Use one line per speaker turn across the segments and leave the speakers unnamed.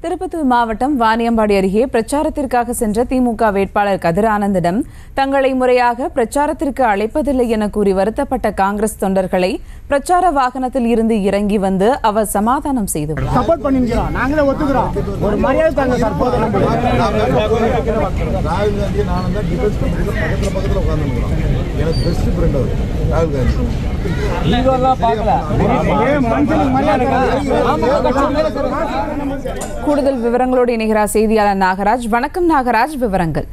திருப்பத்தூர் மாவட்டம் வாணியம்பாடி அருகே பிரச்சாரத்திற்காக சென்ற திமுக வேட்பாளர் கதிர் ஆனந்திடம் தங்களை முறையாக பிரச்சாரத்திற்கு அழைப்பதில்லை என கூறி வருத்தப்பட்ட காங்கிரஸ் தொண்டர்களை பிரச்சார வாகனத்தில் இருந்து இறங்கி வந்து அவர் சமாதானம் செய்து கூடுதல் விவரங்களோடு இணைகிறார் செய்தியாளர் நாகராஜ். வணக்கம் நாகராஜ், விவரங்கள்.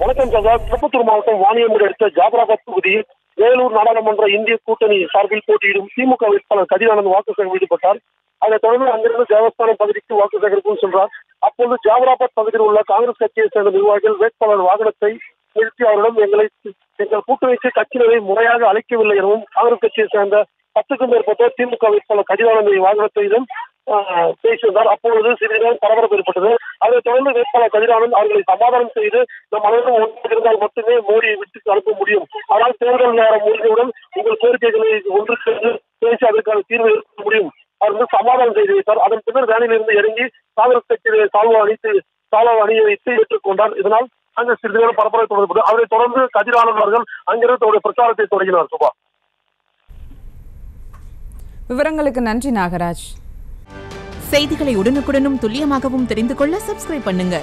வணக்கம் சகா. திருப்பத்தூர் மாவட்டம் வாணியம்பாடி அடுத்த ஜாபராபாத் தொகுதியில் வேலூர் நாடாளுமன்ற இந்திய கூட்டணி சார்பில் போட்டியிடும் திமுக வேட்பாளர் கதிர் ஆனந்த் வாக்கு சேகரிப்பில் ஈடுபட்டார். அதைத் தொடர்ந்து அங்கிருந்து தேவஸ்தானம் பகுதிக்கு வாக்கு சேகரிப்பும் சென்றார். அப்போது ஜாபராபாத் பகுதியில் உள்ள காங்கிரஸ் கட்சியை சேர்ந்த நிர்வாகிகள் வேட்பாளர் வாகனத்தை நிறுத்தி அவரிடம் எங்கள் கூட்டணிக்கு கட்சியினரை முறையாக அழைக்கவில்லை எனவும் காங்கிரஸ் கட்சியை சேர்ந்த 10க்கும் மேற்பட்ட திமுக வேட்பாளர் கதிர் ஆனந்த் வாகனத்தையும் பேசியிருந்தார். அப்பொழுது சிறிது நேரம் பரபரப்பு ஏற்பட்டது. அதைத் தொடர்ந்து வேட்பாளர் கதிர் ஆனந்த் அவர்களை சமாதானம் செய்து நம் அனைவரும் ஒன்று இருந்தால் மட்டுமே மோடியை விட்டு அனுப்ப முடியும், ஆனால் தேர்தல் நேரம் முடிந்தவுடன் உங்கள் கோரிக்கைகளை ஒன்று சேர்ந்து பேசி அதற்கான தீர்வை எடுக்க முடியும் அவர் சமாதானம் செய்து வைத்தார். அதன் பின்னர் வேனிலிருந்து இறங்கி காங்கிரஸ் கட்சியை சால்வா அணியை வைத்து ஏற்றுக்கொண்டார். இதனால் அங்கு சிறிது நேரம் பரபரப்பு தொடரப்பட்டது. அவரை தொடர்ந்து கதிர் ஆனந்த் அவர்கள் அங்கிருந்து தன்னுடைய பிரச்சாரத்தை தொடங்கினார். சுபா,
விவரங்களுக்கு நன்றி நாகராஜ்.
செய்திகளை உடனுக்குடனும் துல்லியமாகவும் தெரிந்து கொள்ள சப்ஸ்கிரைப் பண்ணுங்க.